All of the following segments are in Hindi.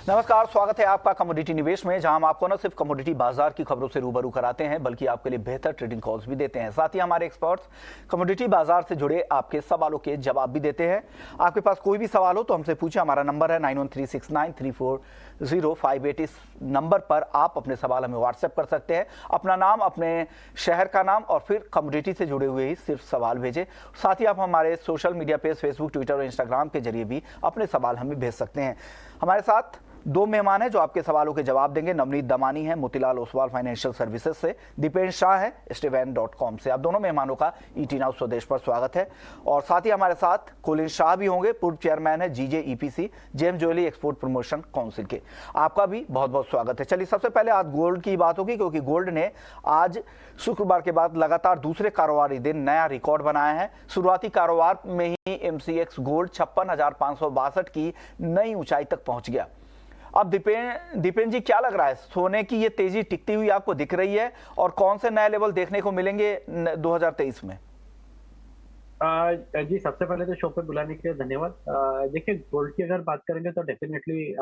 नमस्कार, स्वागत है आपका कमोडिटी निवेश में, जहां हम आपको न सिर्फ कमोडिटी बाजार की खबरों से रूबरू कराते हैं बल्कि आपके लिए बेहतर ट्रेडिंग कॉल्स भी देते हैं। साथ ही हमारे एक्सपर्ट्स कमोडिटी बाजार से जुड़े आपके सवालों के जवाब भी देते हैं। आपके पास कोई भी सवाल हो तो हमसे पूछें। हमारा नंबर है 9136934058। इस नंबर पर आप अपने सवाल हमें व्हाट्सएप कर सकते हैं। अपना नाम, अपने शहर का नाम और फिर कमोडिटी से जुड़े हुए ही सिर्फ सवाल भेजें। साथ ही आप हमारे social media page Facebook, Twitter और इंस्टाग्राम के जरिए भी अपने सवाल हमें भेज सकते हैं। हमारे साथ दो मेहमान हैं जो आपके सवालों के जवाब देंगे। नवनीत दमानी है मोतीलाल ओसवाल फाइनेंशियल सर्विसेज से, दीपेन शाह है स्टीवन.com से। आप दोनों मेहमानों का ईटी नाउ स्वदेश पर स्वागत है। और साथ ही हमारे साथ कुलिन शाह भी होंगे, पूर्व चेयरमैन है GJEPC James jewellery export promotion council के। आपका भी बहुत बहुत स्वागत है। चलिए, सबसे पहले आज गोल्ड की बात होगी, क्योंकि गोल्ड ने आज शुक्रवार के बाद लगातार दूसरे कारोबारी दिन नया रिकॉर्ड बनाया है। शुरुआती कारोबार में ही MCX गोल्ड 56,562 की नई ऊंचाई तक पहुंच गया। अब दीपेन जी, क्या लग रहा है, सोने की ये तेजी टिकती हुई आपको दिख रही है और कौन से नए लेवल देखने को मिलेंगे 2023 में? जी, सबसे पहले तो शो पे बुलाने के लिए धन्यवाद। देखिए, गोल्ड की अगर बात करेंगे तो डेफिनेटली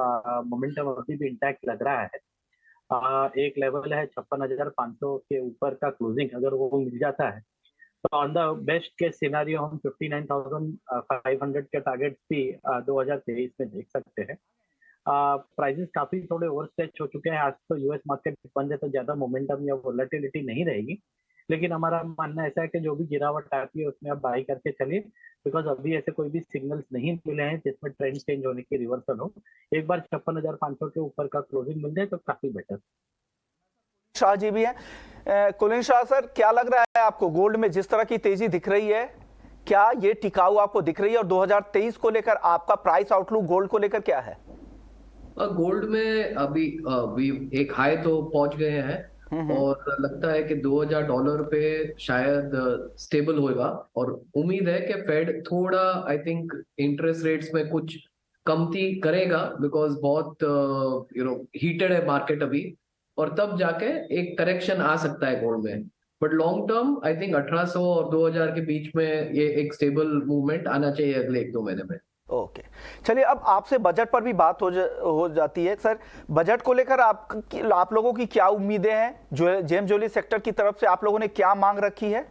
मोमेंटम अभी भी इंटैक्ट लग रहा है। एक लेवल है 56,500 के ऊपर का क्लोजिंग, अगर वो मिल जाता है तो on the best case scenario हम 59,500 के टारगेट भी 2023 में देख सकते हैं। प्राइसेस काफी थोड़े ओवर स्ट्रेच हो चुके हैं। आज तो यूएस मार्केट बंद है तो ज्यादा मोमेंटम या वोलेटिलिटी नहीं रहेगी, लेकिन हमारा मानना ऐसा है कि जो भी गिरावट आती है उसमें आप बाई करके चलिए, बिकॉज अभी ऐसे कोई भी सिग्नल्स नहीं मिले हैं जिसमें ट्रेंड चेंज होने की रिवर्सल हो। एक बार 56,500 के ऊपर का क्लोजिंग मिल जाए तो काफी बेटर। शाह जी भी हैं। कुलिन शाह सर, क्या लग रहा है आपको, गोल्ड में जिस तरह की तेजी दिख रही है, क्या ये टिकाऊ आपको दिख रही है? और 2023 को लेकर आपका प्राइस आउटलुक गोल्ड को लेकर क्या है? गोल्ड में अभी एक हाई तो पहुंच गए हैं और लगता है कि $2,000 पे शायद स्टेबल होगा। और उम्मीद है कि फेड थोड़ा, आई थिंक, इंटरेस्ट रेट्स में कुछ कमती करेगा, बिकॉज बहुत हीटेड है मार्केट अभी, और तब जाके एक करेक्शन आ सकता है गोल्ड में। But long term I think 1800 और 2000 के बीच में ये एक स्टेबल मूवमेंट आना चाहिए अगले 1-2 महीने में। ओके, चलिए, अब आपसे बजट पर भी बात हो जाती है। सर, बजट को लेकर आप लोगों की क्या उम्मीदें हैं? जेम्स ज्वेलरी सेक्टर की तरफ से आप लोगों ने क्या मांग रखी है?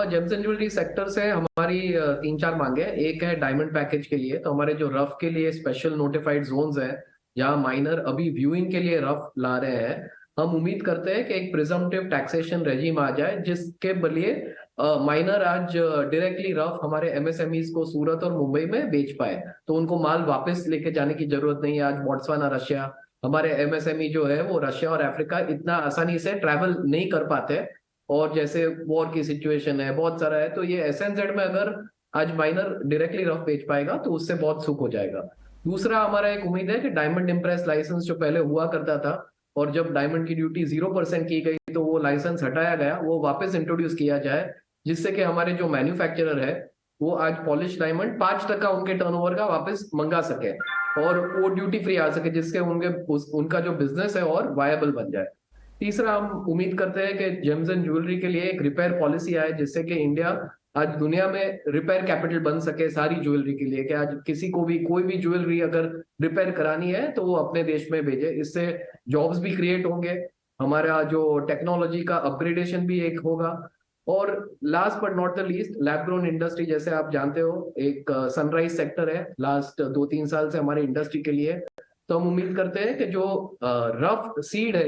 जेम्स एंड ज्वेलरी सेक्टर से हमारी 3-4 मांगे हैं। एक है डायमंड पैकेज के लिए, तो हमारे जो रफ के लिए स्पेशल नोटिफाइड जोन्स हैं जहां माइनर अभी व्यूइंग के लिए रफ ला रहे हैं, हम उम्मीद करते हैं कि एक प्रिजम्पटिव टैक्सेशन रेजिम आ जाए जिसके बदले माइनर आज डायरेक्टली रफ हमारे MSMEs को सूरत और मुंबई में बेच पाए, तो उनको माल वापस लेके जाने की जरूरत नहीं है। आज बोट्सवाना, रशिया, हमारे MSME जो है वो रशिया और अफ्रीका इतना आसानी से ट्रैवल नहीं कर पाते, और जैसे वॉर की सिचुएशन है, बहुत सारा है, तो ये SNZ में अगर आज माइनर डायरेक्टली रफ बेच पाएगा तो उससे बहुत सुख हो जाएगा। दूसरा हमारा एक उम्मीद है कि डायमंड इम्प्रेस लाइसेंस जो पहले हुआ करता था, और जब डायमंड की ड्यूटी 0% की गई तो वो लाइसेंस हटाया गया, वो वापस इंट्रोड्यूस किया जाए, जिससे कि हमारे जो मैन्युफैक्चरर है वो आज पॉलिश डायमंड 5% उनके टर्नओवर का वापस मंगा सके और वो ड्यूटी फ्री आ सके, जिससे उनका जो बिजनेस है और वायबल बन जाए। तीसरा, हम उम्मीद करते हैं कि जेम्स एंड ज्वेलरी के लिए एक रिपेयर पॉलिसी आए, जिससे कि इंडिया आज दुनिया में रिपेयर कैपिटल बन सके सारी ज्वेलरी के लिए, कि आज किसी को भी कोई भी ज्वेलरी अगर रिपेयर करानी है तो वो अपने देश में भेजे। इससे जॉब्स भी क्रिएट होंगे, हमारा जो टेक्नोलॉजी का अपग्रेडेशन भी एक होगा। और last but not the least, lab grown industry, जैसे आप जानते हो, एक सनराइज सेक्टर है लास्ट 2-3 साल से हमारी इंडस्ट्री के लिए। तो हम उम्मीद करते हैं कि जो रफ सीड है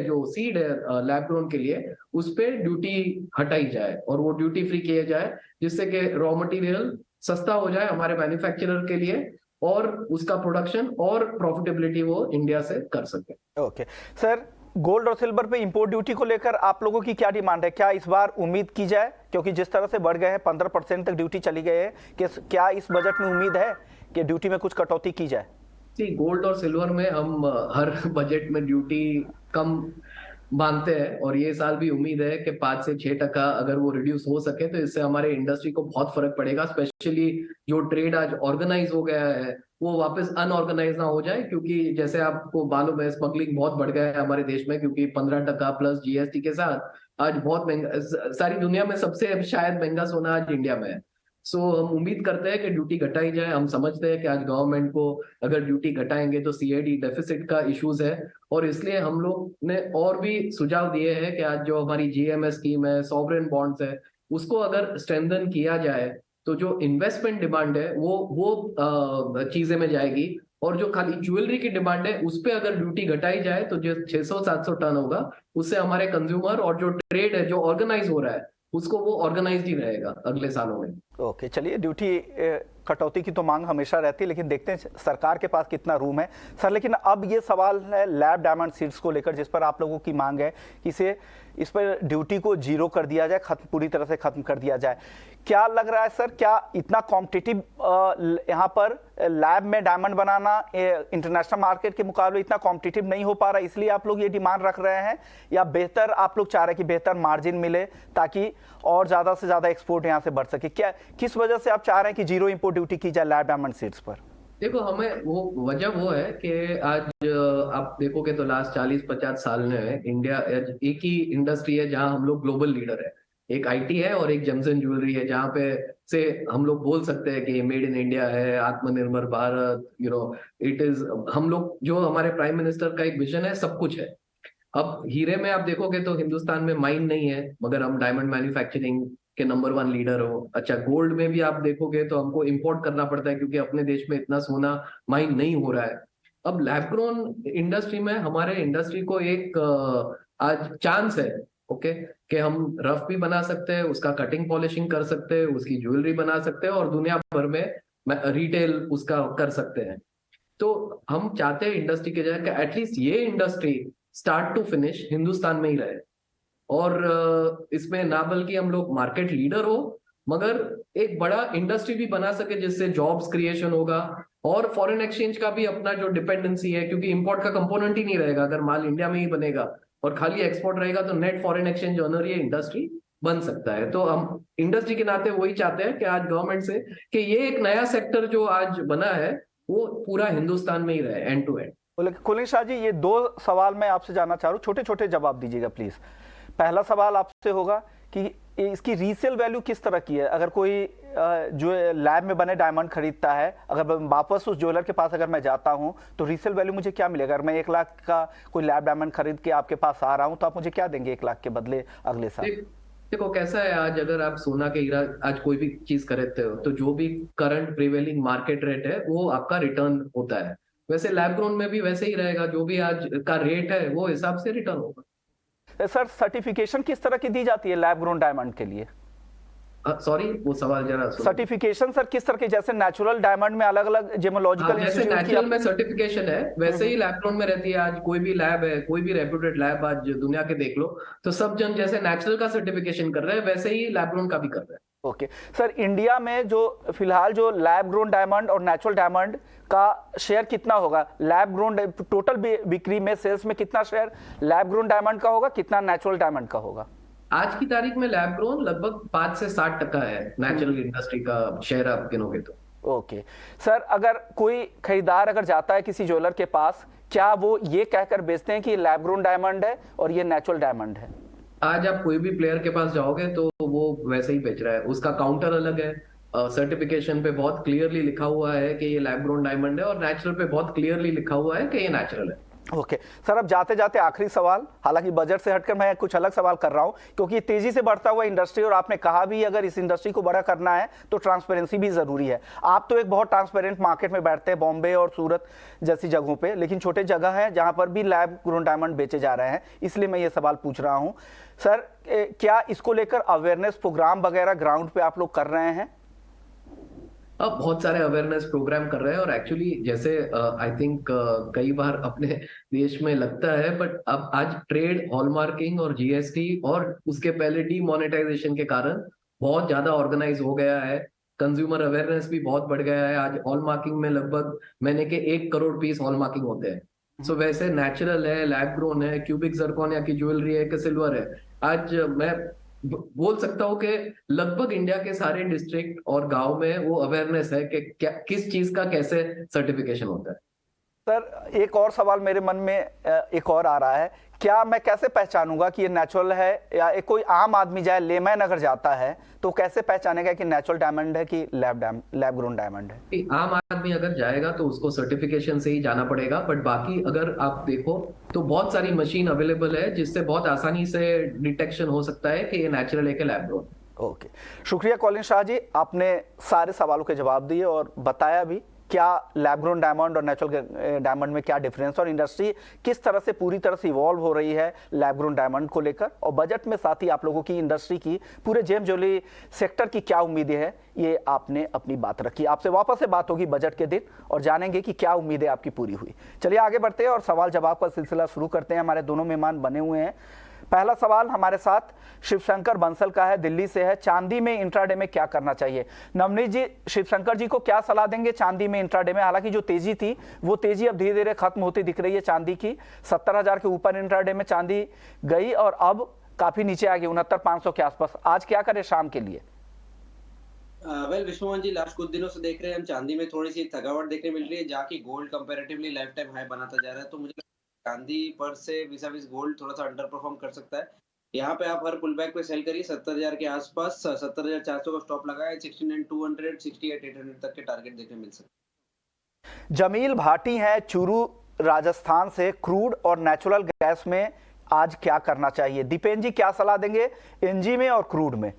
लैब ग्रोन के लिए, उस पर ड्यूटी हटाई जाए और वो ड्यूटी फ्री किया जाए, जिससे कि रॉ मटेरियल सस्ता हो जाए हमारे मैन्युफैक्चरर के लिए और उसका प्रोडक्शन और प्रॉफिटेबिलिटी वो इंडिया से कर सके। ओके सर, गोल्ड और सिल्वर पे इंपोर्ट ड्यूटी को लेकर आप लोगों की क्या डिमांड है? क्या इस बार उम्मीद की जाए, क्योंकि जिस तरह से बढ़ गए हैं 15% तक ड्यूटी चली गई है, कि क्या इस बजट में उम्मीद है कि ड्यूटी में कुछ कटौती की जाए? जी, गोल्ड और सिल्वर में हम हर बजट में ड्यूटी कम मानते हैं, और ये साल भी उम्मीद है कि 5 से 6% अगर वो रिड्यूस हो सके तो इससे हमारे इंडस्ट्री को बहुत फर्क पड़ेगा। स्पेशली जो ट्रेड आज ऑर्गेनाइज हो गया है वो वापस अनऑर्गेनाइज ना हो जाए, क्योंकि जैसे आपको मालूम है स्मगलिंग बहुत बढ़ गया है हमारे देश में, क्योंकि 15% प्लस GST के साथ आज बहुत महंगा, सारी दुनिया में सबसे शायद महंगा सोना आज इंडिया में है। सो हम उम्मीद करते हैं कि ड्यूटी घटाई जाए। हम समझते हैं कि आज गवर्नमेंट को अगर ड्यूटी घटाएंगे तो सीआईडी डेफिसिट का इश्यूज है, और इसलिए हम लोग ने और भी सुझाव दिए हैं कि आज जो हमारी जीएमएस स्कीम है, सॉवरेन बॉन्ड्स है, उसको अगर स्ट्रेंथन किया जाए तो जो इन्वेस्टमेंट डिमांड है वो चीजें में जाएगी, और जो खाली ज्वेलरी की डिमांड है उस पे अगर ड्यूटी घटाई जाए तो जो 600-700 टन होगा उससे हमारे कंज्यूमर और जो ट्रेड है जो ऑर्गेनाइज हो रहा है उसको वो ऑर्गेनाइज ही रहेगा अगले सालों में। ओके, चलिए, ड्यूटी कटौती की तो मांग हमेशा रहती है, लेकिन देखते हैं सरकार के पास कितना रूम है सर। लेकिन अब ये सवाल है लैब डायमंड सीड्स को लेकर, जिस पर आप लोगों की मांग है कि इस पर ड्यूटी को जीरो कर दिया जाए, पूरी तरह से खत्म कर दिया जाए। क्या लग रहा है सर, क्या इतना कॉम्पिटिटिव यहाँ पर लैब में डायमंड बनाना इंटरनेशनल मार्केट के मुकाबले इतना कॉम्पिटिटिव नहीं हो पा रहा, इसलिए आप लोग ये डिमांड रख रहे हैं, या बेहतर आप लोग चाह रहे हैं कि बेहतर मार्जिन मिले ताकि और ज्यादा से ज्यादा एक्सपोर्ट यहाँ से बढ़ सके? क्या किस वजह से आप चाह रहे हैं कि जीरो इंपोर्ट ड्यूटी की जाए लैब डायमंड सीड्स पर? देखो, हमें वो वजह वो है कि आज आप देखोगे तो लास्ट 40-50 साल में इंडिया एक ही इंडस्ट्री है जहां हम लोग ग्लोबल लीडर है। एक आईटी है और एक जेम्स एंड ज्वेलरी है, जहां पे से हम लोग बोल सकते हैं कि मेड इन इंडिया है, आत्मनिर्भर भारत, इट इज, हम लोग जो हमारे प्राइम मिनिस्टर का एक विजन है, सब कुछ है। अब हीरे में आप देखोगे तो हिंदुस्तान में माइन नहीं है, मगर हम डायमंड मैन्युफैक्चरिंग के नंबर 1 लीडर हो। अच्छा, गोल्ड में भी आप देखोगे तो हमको इंपोर्ट करना पड़ता है क्योंकि अपने देश में इतना सोना माइन नहीं हो रहा है। अब लैब ग्रोन इंडस्ट्री में हमारे इंडस्ट्री को एक आज चांस है, ओके, कि हम रफ भी बना सकते हैं, उसका कटिंग पॉलिशिंग कर सकते हैं, उसकी ज्वेलरी बना सकते हैं और दुनिया भर में रिटेल उसका कर सकते हैं। तो हम चाहते हैं इंडस्ट्री के जगह एटलीस्ट ये industry start to finish Hindustan में ही रहे, और इसमें ना बल्कि हम लोग मार्केट लीडर हो मगर एक बड़ा इंडस्ट्री भी बना सके जिससे जॉब्स क्रिएशन होगा, और फॉरेन एक्सचेंज का भी अपना जो डिपेंडेंसी है, क्योंकि इंपोर्ट का कंपोनेंट ही नहीं रहेगा। अगर माल इंडिया में ही बनेगा और खाली एक्सपोर्ट रहेगा तो नेट फॉरेन एक्सचेंज ऑनर ये इंडस्ट्री बन सकता है। तो हम इंडस्ट्री के नाते वही चाहते हैं कि आज गवर्नमेंट से कि ये एक नया सेक्टर जो आज बना है वो पूरा हिंदुस्तान में ही रहे, and to and. कुलिन Shah ji, ये 2 सवाल मैं आपसे जानना चाह रहा हूँ, छोटे छोटे जवाब दीजिएगा प्लीज। पहला सवाल आपसे होगा कि इसकी रीसेल वैल्यू किस तरह की है? अगर कोई जो लैब में बने डायमंड खरीदता है, अगर वापस उस ज्वेलर के पास अगर मैं जाता हूं तो रीसेल वैल्यू मुझे क्या मिलेगा? अगर मैं 1 लाख का कोई लैब डायमंड खरीद के आपके पास आ रहा हूं तो आप मुझे क्या देंगे 1 लाख के बदले अगले साल? देखो कैसा है, आज अगर आप सोना के हीरा आज कोई भी चीज खरीदते हो तो जो भी करंट प्रिवेलिंग मार्केट रेट है वो आपका रिटर्न होता है। वैसे लैब ग्रोन में भी वैसे ही रहेगा, जो भी आज का रेट है वो हिसाब से रिटर्न होगा। सर, सर्टिफिकेशन किस तरह की दी जाती है लैब ग्रोन डायमंड के लिए? सॉरी, वो सवाल जरा सर्टिफिकेशन सर किस तरह की? जैसे नेचुरल डायमंड में अलग अलग जेमोलॉजिकल जैसे नेचुरल में सर्टिफिकेशन है वैसे ही लैब ग्रोन में रहती है। आज कोई भी लैब है, कोई भी रेप्यूटेड लैब आज दुनिया के देख लो तो सब जन जैसे नेचुरल का सर्टिफिकेशन कर रहे हैं वैसे ही लैब ग्रोन का भी कर रहे हैं। ओके सर, इंडिया में जो फिलहाल जो लैब ग्रोन डायमंड और नेचुरल डायमंड का शेयर कितना होगा? लैब ग्रोन टोटल बिक्री में, सेल्स में कितना शेयर लैब ग्रोन डायमंड का होगा, कितना नेचुरल डायमंड का होगा? आज की तारीख में लैब ग्रोन लगभग 5 से 60% है नेचुरल इंडस्ट्री का शेयर आप गिनोगे तो। ओके सर, अगर कोई खरीदार अगर जाता है किसी ज्वेलर के पास, क्या वो ये कहकर बेचते हैं कि लैब ग्रोन डायमंड है और ये नेचुरल डायमंड है? आज आप कोई भी प्लेयर के पास जाओगे तो वो वैसे ही बेच रहा है, उसका काउंटर अलग है। सर्टिफिकेशन पे बहुत क्लियरली लिखा हुआ है कि ये लैब ग्रोन डायमंड है, और नेचुरल पे बहुत क्लियरली लिखा हुआ है कि ये नेचुरल है। ओके सर, अब जाते जाते आखिरी सवाल, हालांकि बजट से हटकर मैं कुछ अलग सवाल कर रहा हूं क्योंकि तेजी से बढ़ता हुआ इंडस्ट्री, और आपने कहा भी अगर इस इंडस्ट्री को बड़ा करना है तो ट्रांसपेरेंसी भी जरूरी है। आप तो एक बहुत ट्रांसपेरेंट मार्केट में बैठते हैं, बॉम्बे और सूरत जैसी जगहों पे, लेकिन छोटे जगह है जहां पर भी लैब ग्रोन डायमंड बेचे जा रहे हैं, इसलिए मैं ये सवाल पूछ रहा हूं। सर, क्या इसको लेकर अवेयरनेस प्रोग्राम वगैरह ग्राउंड पे आप लोग कर रहे हैं? अब बहुत सारे अवेयरनेस प्रोग्राम कर रहे हैं, और एक्चुअली जैसे आई थिंक कई बार अपने देश में लगता है, बट अब आज ट्रेड हॉलमार्किंग और जीएसटी और उसके पहले डीमोनेटाइजेशन के कारण बहुत ज्यादा ऑर्गेनाइज हो गया है। कंज्यूमर अवेयरनेस भी बहुत बढ़ गया है। आज हॉलमार्किंग में लगभग मैंने के 1 करोड़ पीस हॉलमार्किंग होते हैं। सो वैसे नेचुरल है, लैब ग्रोन है, क्यूबिक जरकोनिया की ज्वेलरी है, कि सिल्वर है। आज मैं बोल सकता हूँ कि लगभग इंडिया के सारे डिस्ट्रिक्ट और गांव में वो अवेयरनेस है कि क्या किस चीज का कैसे सर्टिफिकेशन होता है। सर एक और सवाल मेरे मन में एक और आ रहा है, क्या मैं कैसे पहचानूंगा कि ये नेचुरल है, या एक कोई आम आदमी जाए, लेमैन अगर जाता है तो कैसे पहचानेगा कि नेचुरल डायमंड है कि लैब ग्रोन डायमंड है? कि आम आदमी अगर जाएगा तो उसको सर्टिफिकेशन से ही जाना पड़ेगा, बट बाकी अगर आप देखो तो बहुत सारी मशीन अवेलेबल है जिससे बहुत आसानी से डिटेक्शन हो सकता है कि ये नेचुरल है कि लैब ग्रोन। ओके, शुक्रिया कॉलिन शाह जी, आपने सारे सवालों के जवाब दिए और बताया भी क्या लैब ग्रोन डायमंड और नेचुरल डायमंड में क्या डिफरेंस और इंडस्ट्री किस तरह से पूरी तरह से इवॉल्व हो रही है लैब ग्रोन डायमंड को लेकर, और बजट में साथ ही आप लोगों की इंडस्ट्री की पूरे जेम ज्वेलरी सेक्टर की क्या उम्मीदें हैं, ये आपने अपनी बात रखी। आपसे वापस से बात होगी बजट के दिन और जानेंगे कि क्या उम्मीदें आपकी पूरी हुई। चलिए आगे बढ़ते हैं और सवाल जवाब का सिलसिला शुरू करते हैं। हमारे दोनों मेहमान बने हुए हैं। पहला सवाल हमारे साथ शिवशंकर बंसल का है, दिल्ली से है। चांदी में इंट्राडे में क्या करना चाहिए? नवनीत जी, शिवशंकर जी को क्या सलाह देंगे चांदी में इंट्राडे में? हालांकि जो तेजी थी वो तेजी अब धीरे धीरे खत्म होती दिख रही है चांदी की। 70,000 के ऊपर इंट्राडे में चांदी गई और अब काफी नीचे आ गई 69,500 के आसपास। आज क्या करें शाम के लिए? विश्वमोहन जी, लास्ट कुछ दिनों से देख रहे हैं हम चांदी में थोड़ी सी थकावट देखने मिल रही है, जाके gold comparatively life time high बनाता जा रहा है। तो मुझे चांदी पर से विस गोल्ड थोड़ा सा अंडर परफॉर्म कर सकता है। यहाँ पे आप हर पुल बैक पे सेल करिए 70,000 के आसपास। 70,400 का स्टॉप लगाया, 69,200 68,800 तक के टारगेट देखने मिल सकते। जमील भाटी है चूरू राजस्थान से, क्रूड और नेचुरल गैस में आज क्या करना चाहिए? दीपेन जी क्या सलाह देंगे एनजी में और क्रूड में?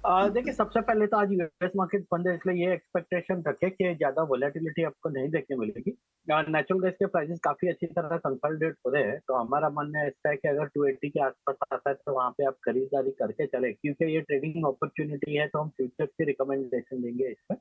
देखिए, सबसे पहले तो आज यूएस मार्केट बंद है, इसलिए ये एक्सपेक्टेशन रखे कि ज्यादा वोलेटिलिटी आपको नहीं देखने मिलेगी। नेचुरल गैस के प्राइसेस काफी अच्छी तरह कंसोलिडेट हो रहे हैं, तो हमारा मानना ऐसा है कि अगर 280 के आसपास आता है तो वहाँ पे आप खरीदारी करके चले, क्योंकि ये ट्रेडिंग अपॉर्चुनिटी है, तो हम फ्यूचर्स की रिकमेंडेशन देंगे इस पर।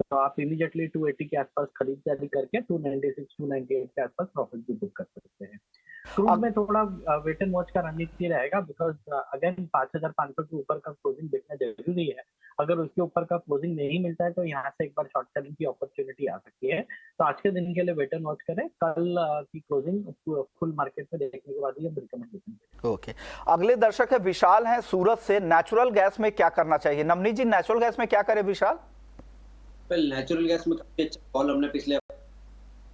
तो आप इमीडिएटली 280 के आसपास खरीदारी करके 296 298 के आसपास प्रॉफिट भी बुक कर सकते हैं। क्रूड में थोड़ा वेट एंड वॉच का रणनीति रहेगा, बिकॉज अगेन 5,500 के ऊपर का क्लोजिंग देखना जरूरी है। अगर उसके ऊपर का क्लोजिंग नहीं मिलता है तो यहाँ से एक बार शॉर्ट सेलिंग की अपॉर्चुनिटी आ सकती है। तो आज के दिन के लिए वेट एंड वॉच करें, कल की क्लोजिंग फुल मार्केट में देखने के बाद ही हम रिकमेंडेशन देंगे। ओके, अगले दर्शक है विशाल हैं सूरत से। नेचुरल गैस में क्या करना चाहिए? नवनीत जी, नेचुरल गैस में क्या करे विशाल? नेचुरल गैस में काफी अच्छा कॉल हमने पिछले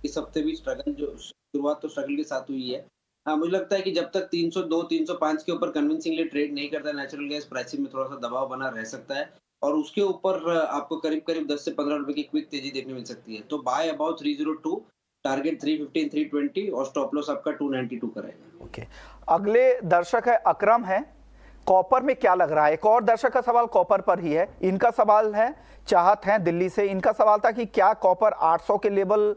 इस हफ्ते भी स्ट्रगल, जो शुरुआत तो स्ट्रगल के साथ हुई है। हाँ, मुझे लगता है कि जब तक 302 305 के ऊपर कन्विंसिंगली ट्रेड नहीं करता नेचुरल गैस, प्राइसिंग में थोड़ा सा दबाव बना रह सकता है और उसके ऊपर आपको करीब करीब 10 से 15 रुपए की क्विक तेजी देखने मिल सकती है। तो बाय अबाउट 302, टारगेट 315 320 और स्टॉप लॉस आपका 292 करेगा। ओके, अगले दर्शक है अकरम है, कॉपर में क्या लग रहा है? एक और दर्शक का सवाल कॉपर पर ही है। इनका सवाल है, चाहत है दिल्ली से, इनका सवाल था कि क्या कॉपर 800 के लेवल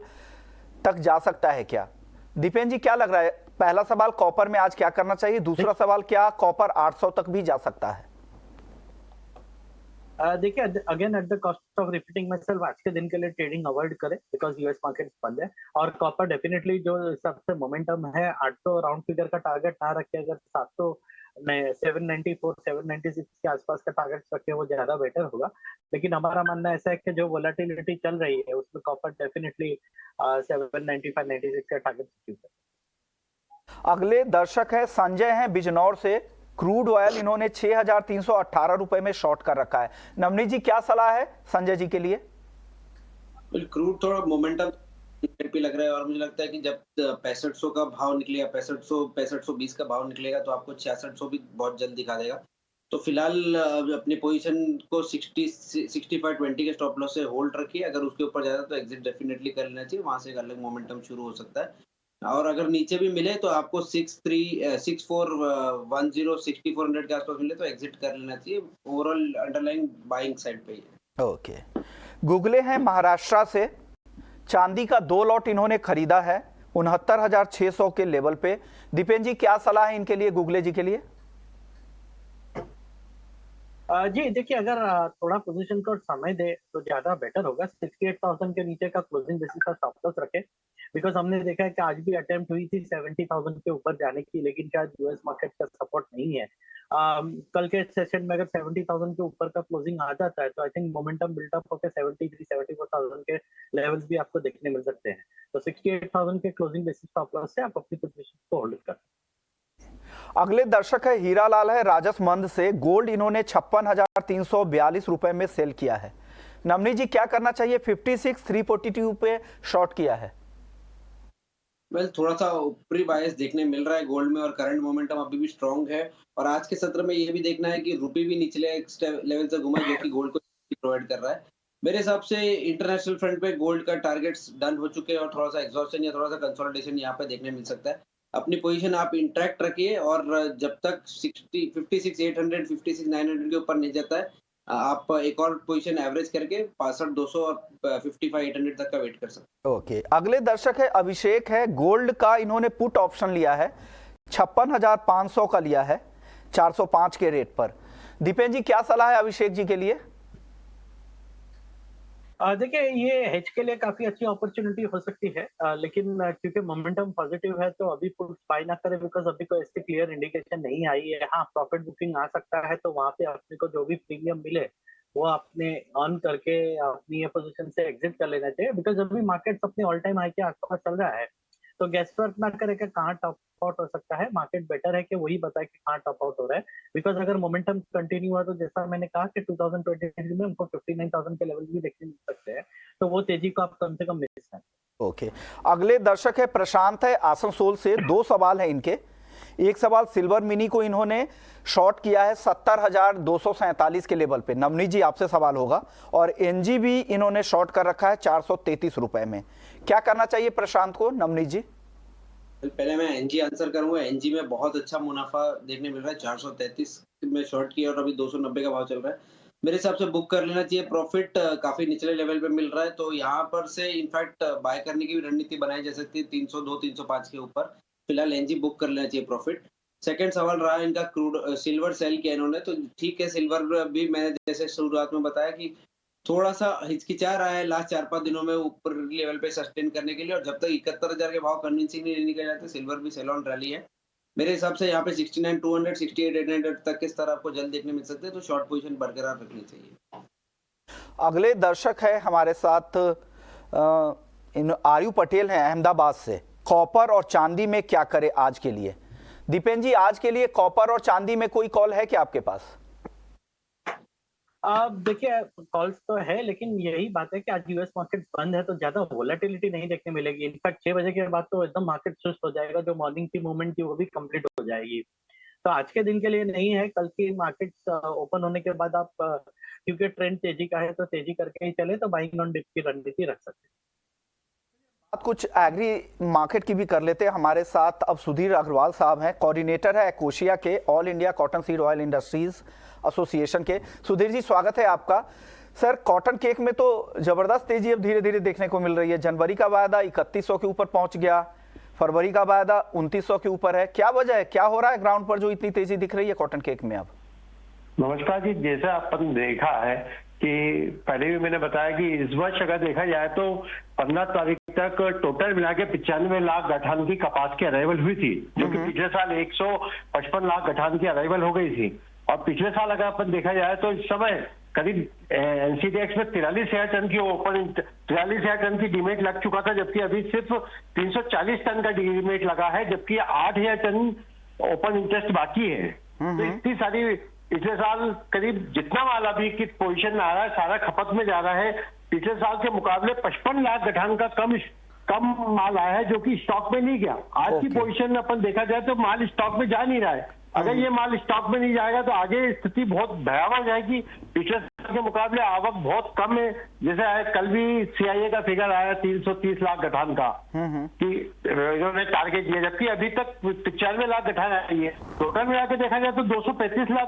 तक जा सकता है क्या? दीपेन जी क्या लग रहा है? पहला सवाल कॉपर में आज क्या करना चाहिए, दूसरा सवाल क्या कॉपर 800 तक भी जा सकता है? देखिए, again at the cost of repeating my self, आज के दिन के लिए ट्रेडिंग अवॉइड करें बिकॉज यूएस मार्केट बंद है। और कॉपर डेफिनेटली जो सबसे मोमेंटम है, 800 राउंड फिगर का टारगेट ना रखे, अगर 700 में 794 796 के आसपास का टारगेट रखे वो ज्यादा बेटर होगा। लेकिन हमारा मानना ऐसा है कि जो वोलेटिलिटी चल रही है उसमें कॉपर डेफिनेटली 795 96 का टारगेट अचीव करेगा। अगले दर्शक है संजय हैं बिजनौर से। क्रूड ऑयल इन्होंने 6,318 रुपए में शॉर्ट कर रखा है। नवनीत जी क्या सलाह है संजय जी के लिए? क्रूड थोड़ा मोमेंटम पे लग रहा है और मुझे लगता है कि जब 6500 का भाव निकलेगा, 6520 का भाव निकलेगा तो आपको 6600 भी बहुत जल्द दिखा देगा। तो फिलहाल अपनी पोजीशन को 65-20 के स्टॉप लॉस से होल्ड रखिए। अगर उसके ऊपर जाता तो एग्जिट डेफिनेटली कर लेना चाहिए, वहां से एक अलग मोमेंटम शुरू हो सकता है। और अगर नीचे भी मिले तो आपको 6410 6400 के आसपास मिले तो एग्जिट कर लेना चाहिए। ओवरऑल अंडरलाइन बाइंग साइड पे है। ओके, गुगले हैं महाराष्ट्र से। चांदी का 2 लॉट इन्होंने खरीदा है 69,600 के लेवल पे। दीपेन जी क्या सलाह है इनके लिए, गुगले जी के लिए? जी देखिए, अगर थोड़ा पोजीशन को समय दे तो ज्यादा बेटर होगा। 68,000 के नीचे का क्लोजिंग बेसिस का स्टॉप लॉस रखे, बिकॉज हमने देखा है कि आज भी अटेम्प्ट हुई थी 70,000 के ऊपर जाने की, लेकिन शायद यूएस मार्केट का सपोर्ट नहीं है। कल के सेशन में अगर 70,000 के ऊपर का क्लोजिंग आ जाता है तो आई थिंक मोमेंटम बिल्डअप होकर 73-74,000 के लेवल्स भी आपको देखने मिल सकते हैं। तो 68,000 के क्लोजिंग बेसिस स्टॉप लॉस से आप अपनी पोजीशन को होल्ड कर। अगले दर्शक है हीरालाल है राजसमंद से। गोल्ड इन्होंने 56,342 रुपए में सेल किया है। नवनीत जी क्या करना चाहिए? 56,342 पे शॉर्ट किया है। वेल थोड़ा सा ऊपरी बायस देखने मिल रहा है गोल्ड में और करंट मोमेंटम अभी भी स्ट्रांग है। और आज के सत्र में ये भी देखना है कि रुपी भी निचले लेवल से घुमा जो कि गोल्ड को प्रोवाइड कर रहा है। मेरे हिसाब से इंटरनेशनल फ्रंट पे गोल्ड का टारगेट्स डन हो चुके हैं और थोड़ा सा एग्जॉस्शन या थोड़ा सा कंसोलिडेशन यहाँ पे देखने मिल सकता है। अपनी पोजीशन आप इंटैक्ट रखिए और जब तक 60 56,800 56,900 के ऊपर नहीं जाता है आप एक और पोजीशन एवरेज करके 62,200 और 55,800 तक का वेट कर सकते हैं। ओके, अगले दर्शक है अभिषेक है, गोल्ड का इन्होंने पुट ऑप्शन लिया है, 56,500 का लिया है 405 के रेट पर। दीपेन जी क्या सलाह है अभिषेक जी के लिए? देखिए ये हेज के लिए काफी अच्छी अपॉर्चुनिटी हो सकती है, लेकिन क्योंकि मोमेंटम पॉजिटिव है तो अभी पुट बाय ना करें, बिकॉज अभी कोई ऐसी क्लियर इंडिकेशन नहीं आई है। हाँ, प्रॉफिट बुकिंग आ सकता है, तो वहां पे अपने को जो भी प्रीमियम मिले वो आपने अर्न करके अपनी ये पोजीशन से एग्जिट कर लेना चाहिए, बिकॉज अभी मार्केट अपने ऑल टाइम हाई के आसपास चल रहा है। तो गेस वर्क ना करे कि कहाँ टॉप आउट हो सकता है। मार्केट बेटर है कि वही बताए कि कहाँ टॉप आउट हो रहा है, बिकॉज अगर मोमेंटम कंटिन्यू हुआ तो जैसा मैंने कहा कि 2023 में हमको 59,000 के लेवल भी देखने मिल सकते हैं, तो वो तेजी को आप कम से कम मिस करें। ओके, अगले दर्शक है प्रशांत है आसनसोल से। दो सवाल है इनके। एक सवाल, सिल्वर मिनी को इन्होंने शॉर्ट किया है 70,247 के लेवल पे। नवनीत जी आपसे सवाल होगा। और एनजी भी इन्होंने शॉर्ट कर रखा है 433 रुपए में। क्या करना चाहिए प्रशांत को, नवनीत जी? पहले मैं एनजी आंसर करूंगा। एनजी में बहुत अच्छा मुनाफा देखने मिल रहा है। 433 में शॉर्ट किया और अभी 290 का भाव चल रहा है। मेरे हिसाब से बुक कर लेना चाहिए। प्रॉफिट काफी निचले लेवल पे मिल रहा है, तो यहाँ पर से इनफैक्ट बाय करने की भी रणनीति बनाई जा सकती है 302 305 के ऊपर। फिलहाल एनजी बुक कर लेना चाहिए प्रॉफिट। सेकंड सवाल रहा इनका क्रूड सिल्वर सेल किया इन्होंने, तो ठीक है सिल्वर भी मैंने जैसे शुरुआत में बताया कि थोड़ा सा हिचकिचा रहा है लास्ट 4-5 दिनों में ऊपर लेवल पे सस्टेन करने के लिए, और जब तक 71,000 के भाव कन्विंसिंगली नहीं निकल जाते सिल्वर भी सेल ऑन रैली है। मेरे हिसाब से यहाँ पे 69,200 68,800 तक के स्तर आपको जल्द देखने मिल सकते हैं, तो शॉर्ट पोजीशन बरकरार रखनी चाहिए। अगले दर्शक है हमारे साथ आयु पटेल हैं अहमदाबाद से। कॉपर और चांदी में क्या करे आज के लिए? दीपेन जी आज के लिए कॉपर और चांदी में कोई कॉल है क्या आपके पास? देखिए कॉल्स तो है, लेकिन यही बात है कि आज यूएस मार्केट बंद है तो ज्यादा वोलेटिलिटी नहीं देखने मिलेगी। इनफैक्ट 6 बजे के बाद तो एकदम मार्केट सुस्त हो जाएगा, जो मॉर्निंग की मूवमेंट थी वो भी कंप्लीट हो जाएगी। तो आज के दिन के लिए नहीं है। कल की मार्केट ओपन होने के बाद आप क्योंकि ट्रेंड तेजी का है तो तेजी करके ही चले, तो बाइंग ऑन डिप की रणनीति रख सकते हैं। बात कुछ एग्री मार्केट की भी कर लेते हैं। हमारे साथ अब सुधीर अग्रवाल साहब हैं, कोऑर्डिनेटर है एकोशिया के, all India cotton seed oil industries association के। सुधीर जी स्वागत है आपका। सर, कॉटन केक में तो जबरदस्त तेजी अब धीरे धीरे देखने को मिल रही है। जनवरी का वायदा 3100 के ऊपर पहुंच गया, फरवरी का वायदा 2900 के ऊपर है। क्या वजह है, क्या हो रहा है ग्राउंड पर जो इतनी तेजी दिख रही है कॉटन केक में अब? नमस्कार जी, जैसा अपन देखा है कि पहले भी मैंने बताया कि इस वर्ष अगर देखा जाए तो 15 तारीख तक टोटल मिला के 95 लाख गठान की कपास की अराइवल हुई थी, जो कि पिछले साल 155 लाख गठान की अराइवल हो गई थी। और पिछले साल अगर अपन देखा जाए तो इस समय करीब एनसीडीएक्स में 43,000 टन की ओपन 43,000 टन की डीमेट लग चुका था, जबकि अभी सिर्फ 340 टन का डीमेट लगा है, जबकि 8,000 टन ओपन इंटरेस्ट बाकी है। तो इतनी सारी पिछले साल करीब जितना माल अभी की पोजीशन में आ रहा है सारा खपत में जा रहा है। पिछले साल के मुकाबले 55 लाख गठान का कम माल आया है, जो कि स्टॉक में नहीं गया। आज की पोजीशन में अपन देखा जाए तो माल स्टॉक में जा नहीं रहा है। अगर ये माल स्टॉक में नहीं जाएगा तो आगे स्थिति बहुत भयावह जाएगी। पिछले साल के मुकाबले आवक बहुत कम है। जैसे कल भी सीआईए का फिगर आया 330 लाख गठान का कि इन्होंने टारगेट दिया, जबकि अभी तक 95 लाख गठान आई है। टोटल मिला के देखा जाए तो 235 लाख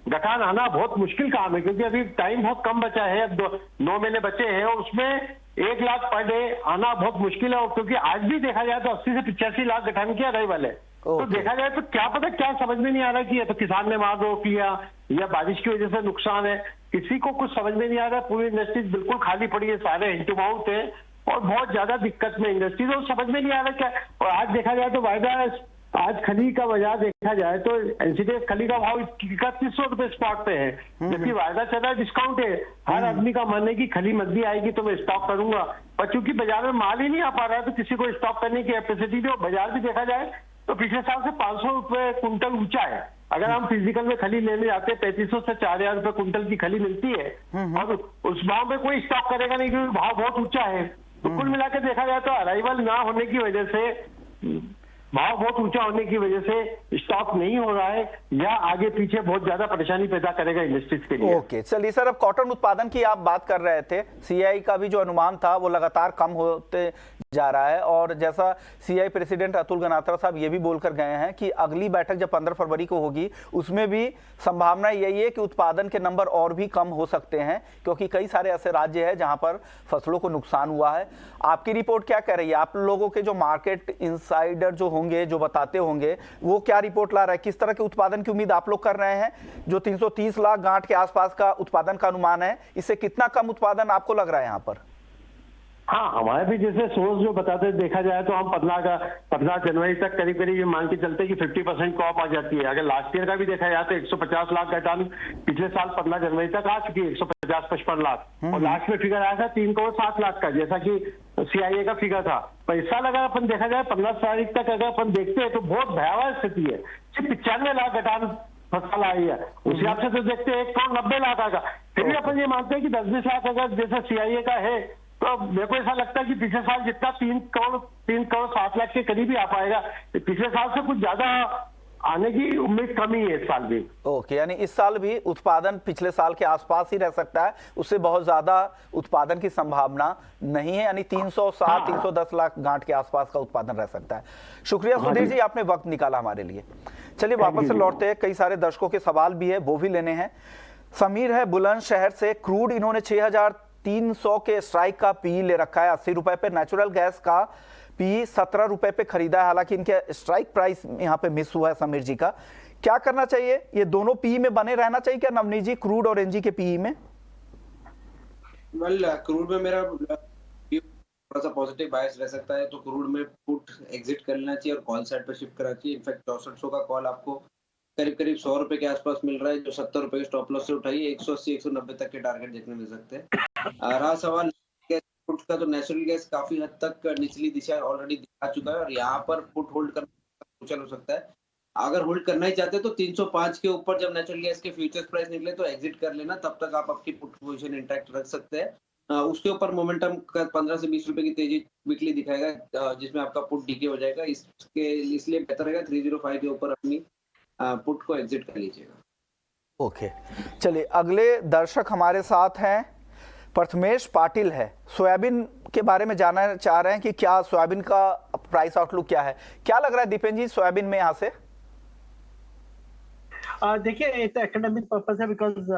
गठान आना बहुत मुश्किल काम है, क्योंकि अभी टाइम बहुत कम बचा है। अब 9 महीने बचे हैं और उसमें 1 लाख पर डे आना बहुत मुश्किल है। क्योंकि आज भी देखा जाए तो 80 से 85 लाख गठान की अराइवल है। तो देखा जाए तो क्या पता, क्या समझ में नहीं आ रहा कि या तो किसान ने माल रोक लिया या बारिश की वजह से नुकसान है। किसी को कुछ समझ में नहीं आ रहा। पूरी इंडस्ट्रीज बिल्कुल खाली पड़ी है, सारे हैंड टू माउथ है और बहुत ज्यादा दिक्कत में इंडस्ट्री, तो समझ में नहीं आ रहा क्या। और आज देखा जाए तो वायदा, आज खली का बाजार देखा जाए तो एनसीडीएक्स खली का भाव 3100 रुपए स्पॉट पे है, जबकि वायदा चला डिस्काउंट है। हर आदमी का मन है कि खली मंदी आएगी तो मैं स्टॉक करूंगा, पर चूंकि बाजार में माल ही नहीं आ पा रहा है तो किसी को स्टॉक करने की कैपेसिटी नहीं। बाजार भी देखा जाए तो पिछले साल से 500 रुपए कुंटल ऊंचा है। अगर हम फिजिकल में खली लेने जाते हैं 3500 से 4,000 रुपए कुंटल की खली मिलती है और उस भाव में कोई स्टॉक करेगा नहीं, क्योंकि भाव बहुत ऊंचा है। तो कुल मिला के देखा जाए तो अराइवल ना होने की वजह से, भाव बहुत ऊंचा होने की वजह से स्टॉक नहीं हो रहा है, या आगे पीछे बहुत ज्यादा परेशानी पैदा करेगा इंडस्ट्रीज के लिए। ओके, चलिए सर, अब कॉटन उत्पादन की आप बात कर रहे थे। सीआई का भी जो अनुमान था वो लगातार कम होते जा रहा है, और जैसा सीआई प्रेसिडेंट अतुल गनात्रा साहब ये भी बोलकर गए हैं कि अगली बैठक जब 15 फरवरी को होगी उसमें भी संभावना यही है कि उत्पादन के नंबर और भी कम हो सकते हैं, क्योंकि कई सारे ऐसे राज्य हैं जहां पर फसलों को नुकसान हुआ है। आपकी रिपोर्ट क्या कह रही है? आप लोगों के जो मार्केट इंसाइडर जो होंगे, जो बताते होंगे, वो क्या रिपोर्ट ला रहा है? किस तरह के उत्पादन की उम्मीद आप लोग कर रहे हैं? जो 330 लाख गांठ के आसपास का उत्पादन का अनुमान है, इससे कितना कम उत्पादन आपको लग रहा है यहाँ पर? हाँ, हमारे भी जैसे सोर्स जो बताते देखा जाए तो हम 15 जनवरी तक करीब करीब ये मान के चलते कि 50% क्रॉप आ जाती है। अगर लास्ट ईयर का भी देखा जाए तो 150 लाख का टन पिछले साल 15 जनवरी तक आ चुकी है, 150-55 लाख, और लास्ट में फिगर आया था 3 करोड़ 7 लाख का, जैसा कि सीआईए का फिगर था। पर इस साल अगर अपन देखा जाए 15 तारीख तक अगर अपन देखते हैं तो बहुत भयावह स्थिति है। सिर्फ 95 लाख टन फसल आई है, उस हिसाब से तो देखते हैं 1 करोड़ 90 लाख आएगा। फिर भी अपन ये मानते हैं कि 10-20 लाख अगर जैसा सीआईए का है, तो मेरे को ऐसा लगता है कि पिछले साल जितना 3 करोड़ 7 लाख के करीब ही आ पाएगा, पिछले साल से कुछ ज्यादा आने की उम्मीद कमी है इस साल भी। ओके, यानी इस साल भी उत्पादन पिछले साल के आसपास ही रह सकता है, उससे बहुत ज्यादा उत्पादन की संभावना नहीं है, यानी 310 लाख गांठ के आसपास का उत्पादन रह सकता है। शुक्रिया सुधीर जी, आपने वक्त निकाला हमारे लिए। चलिए वापस से लौटते हैं, कई सारे दर्शकों के सवाल भी है, वो भी लेने हैं। समीर है बुलंदशहर से, क्रूड इन्होंने 6300 के स्ट्राइक का पी ले रखा है 80 रुपए पे, नेचुरल गैस का पी 17 रुपए पे खरीदा है, हालांकि इनके स्ट्राइक प्राइस यहाँ पे मिस हुआ है। समीर जी का क्या करना चाहिए? ये दोनों पी में बने रहना चाहिए क्या नवनीत जी, क्रूड और एनजी के पी में? वेल, क्रूड में मेरा थोड़ा सा पॉजिटिव बायस रह सकता है, तो क्रूड में पुट एग्जिट कर लेना चाहिए और कॉल साइड पर शिफ्ट करना चाहिए। इनफैक्ट 6400 का कॉल आपको करीब करीब 100 रुपए के आसपास मिल रहा है, जो 70 रुपए के स्टॉप लॉस से उठाइए, 180-190 तक के टारगेट देखने मिल सकते हैं। रहा सवाल पुट का, तो नेचुरल गैस काफी हद तक निचली दिशा ऑलरेडी दिखा चुका है, और यहाँ पर पुट होल्ड करना मुश्किल हो सकता है। अगर होल्ड करना ही चाहते हैं तो 305 के ऊपर जब नेचुरल गैस के फ्यूचर्स प्राइस निकले तो एग्जिट कर लेना, तब तक आप आपकी पुट पोजीशन इंटैक्ट रख सकते हैं। उसके ऊपर मोमेंटम 15 से 20 रुपए की तेजी वीकली दिखाएगा, जिसमें आपका पुट डीके हो जाएगा। इसलिए बेहतर रहेगा 305 के ऊपर अपनी पुट को एग्जिट कर लीजिएगा। ओके, चलिए अगले दर्शक हमारे साथ हैं, प्रथमेश पाटिल है, सोयाबीन के बारे में जानना चाह रहे हैं कि क्या सोयाबीन का प्राइस आउटलुक क्या है? क्या लग रहा है दीपेन जी सोयाबीन में यहाँ से? देखिए, ये तो एकेडमिक पर्पस है, बिकॉज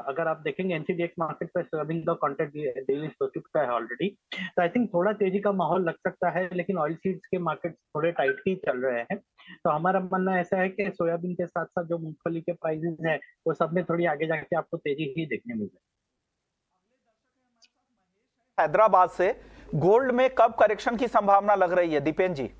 अगर आप देखेंगे एनसीडीएक्स मार्केट पे सोयाबीन का कॉन्ट्रैक्ट डेली हो चुका है ऑलरेडी, तो आई थिंक थोड़ा तेजी का माहौल लग सकता है, लेकिन ऑयल सीड्स के मार्केट थोड़े टाइट ही चल रहे हैं। तो हमारा मानना ऐसा है कि सोयाबीन के साथ साथ जो मूंगफली के प्राइसेस हैं वो सब में थोड़ी आगे जाके आपको तेजी ही देखने मिल जाएगी। हैदराबाद से, गोल्ड में कब करेक्शन की संभावना लग रही है दीपेन जी?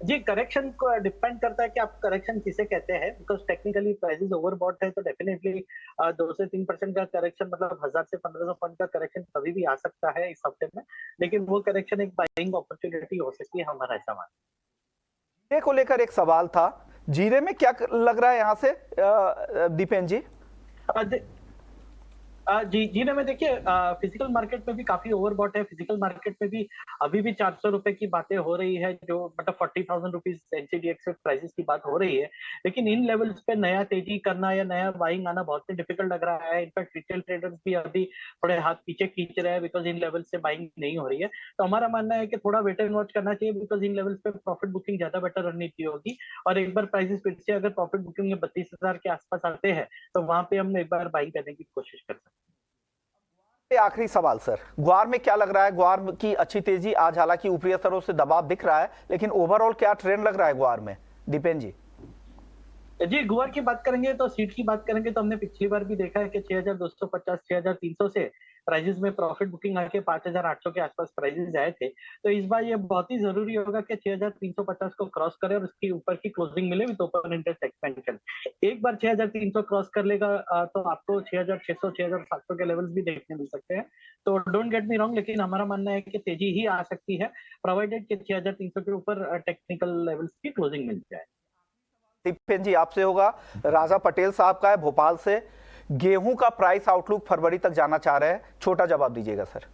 जी, करेक्शन को डिपेंड करता है कि आप करेक्शन किसे कहते हैं, बिकॉज टेक्निकली प्राइसेस ओवरबॉट है, तो डेफिनेटली 2 से 3% का करेक्शन, मतलब 1000 से 1500 पॉइंट का करेक्शन कभी भी आ सकता है इस हफ्ते में, लेकिन वो करेक्शन एक बाइंग अपॉर्चुनिटी हो सकती है, हमारा ऐसा मानना है। जीरे को लेकर एक सवाल था, जीरे में क्या लग रहा है यहाँ से दीपेन जी? जीने में देखिए, फिजिकल मार्केट में भी काफी ओवरबॉट है, फिजिकल मार्केट में भी अभी भी 400 रुपए की बातें हो रही है, जो मतलब 40,000 रुपीज एनसीडीएक्स प्राइसेस की बात हो रही है, लेकिन इन लेवल्स पे नया तेजी करना या नया बाइंग आना बहुत ही डिफिकल्ट लग रहा है। इनफैक्ट रिटेल ट्रेडर्स भी अभी थोड़े हाथ पीछे खींच रहे हैं, बिकॉज इन लेवल से बाइंग नहीं हो रही है। तो हमारा मानना है कि थोड़ा वेट एंड वॉच करना चाहिए, बिकॉज इन लेवल्स पे प्रॉफिट बुकिंग ज्यादा बेटर रणनीति होगी, और एक बार प्राइसेस फिर से अगर प्रॉफिट बुकिंग में 32,000 के आसपास आते हैं तो वहां पे हम एक बार बाइंग करने की कोशिश कर सकते हैं। आखिरी सवाल सर, ग्वार में क्या लग रहा है? ग्वार की अच्छी तेजी आज, हालांकि ऊपरी स्तरों से दबाव दिख रहा है, लेकिन ओवरऑल क्या ट्रेंड लग रहा है ग्वार में दीपेन जी? जी, गुआर की बात करेंगे तो सीट की बात करेंगे तो हमने पिछली बार भी देखा है कि 6250 6300 से प्राइसेस में प्रॉफिट बुकिंग आके 5800 के आसपास प्राइसेस आए थे। तो इस बार ये बहुत ही जरूरी होगा कि 6350 को क्रॉस करे और उसके ऊपर की क्लोजिंग मिले विद ओपन इंटरेस्ट एक्सपेंशन। एक बार 6300 क्रॉस कर लेगा तो आपको 6600 6700 के लेवल्स भी देखने मिल सकते हैं। तो डोंट गेट मी रॉन्ग, लेकिन हमारा मानना है कि तेजी ही आ सकती है, प्रोवाइडेड कि 6300 के ऊपर टेक्निकल लेवल्स की क्लोजिंग मिल जाए। दीपेन जी आपसे होगा, राजा पटेल साहब का है भोपाल से, गेहूं का प्राइस आउटलुक फरवरी तक जाना चाह रहे हैं, छोटा जवाब दीजिएगा सर।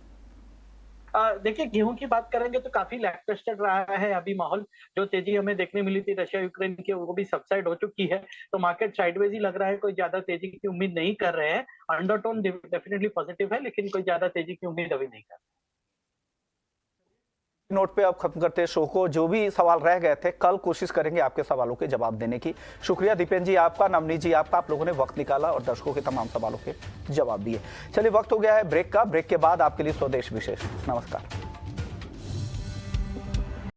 देखिए, गेहूं की बात करेंगे तो काफी लैकलस्टर रहा है अभी माहौल। जो तेजी हमें देखने मिली थी रशिया यूक्रेन की, वो भी सबसाइड हो चुकी है, तो मार्केट साइडवेज ही लग रहा है, कोई ज्यादा तेजी की उम्मीद नहीं कर रहे हैं। अंडरटोन डेफिनेटली पॉजिटिव है, लेकिन कोई ज्यादा तेजी की उम्मीद अभी नहीं कर रहे। नोट पे अब खत्म करते हैं शो को। जो भी सवाल रह गए थे कल कोशिश करेंगे आपके सवालों के जवाब देने की। शुक्रिया दीपेन जी आपका, नवनीत जी आपका, आप लोगों ने वक्त निकाला और दर्शकों के तमाम सवालों के जवाब दिए। चलिए वक्त हो गया है ब्रेक का। ब्रेक के बाद आपके लिए स्वदेश विशेष। नमस्कार।